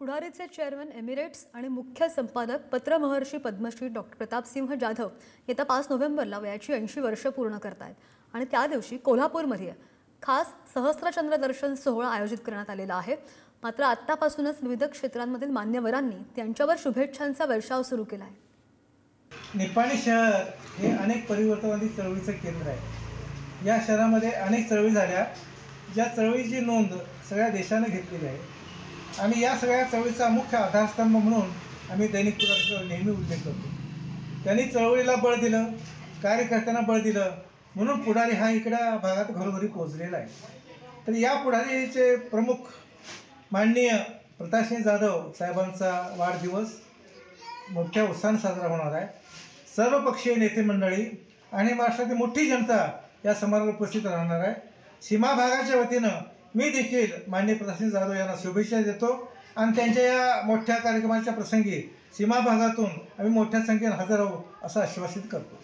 पुढारीचे chairman Emirates आणि मुख्य संपादक पत्रमहर्षी पद्मश्री डॉक्टर प्रतापसिंह जाधव येत्या 5 नोव्हेंबरला वयाची 80 वर्ष पूर्ण करतायत आणि त्या दिवशी कोल्हापूरमध्ये खास सहस्त्रचंद्र दर्शन सोहळा आयोजित करण्यात आलेला आहे। मात्र आत्तापासूनच विविध क्षेत्रांमधील मान्यवरांनी त्यांच्यावर शुभेच्छांचा वर्षाव सुरू केला आहे। निपाणी शहर हे अनेक परिवर्तनवादी चळवळीचं केंद्र आहे। या शहरामध्ये अनेक चळवळी झाल्या, ज्या चळवळीची नोंद सगळ्या देशाने घेतलेली आहे आणि या सगळ्या चळवळीचा मुख्य आधारस्तंभ म्हणून आम्ही दैनिक पुढारीचा नेहमी उल्लेख करतो। त्यांनी चळवळीला बळ दिलं, कार्यकर्त्यांना बळ दिलं, म्हणून पुढारी हा इकडं भागात घरोघरी पोहोचलेला आहे। तर या पुढारीचे प्रमुख माननीय प्रतापसिंह जाधव साहेबांचा वाढदिवस मोठ्या उत्साहाने साजरा होणार आहे। सर्वपक्षीय नेते मंडळी आणि महाराष्ट्रातील मोठी जनता या समारोहात उपस्थित राहणार आहे। सीमा भागाच्या वतीनं मी देखील माननीय प्रतापसिंह जाधव यांना शुभेच्छा देतो आणि त्यांच्या या मोठ्या कार्यक्रमाच्या प्रसंगी सीमा भागातून आम्ही मोठ्या संख्येने हजर राहू असं आश्वासित करतो।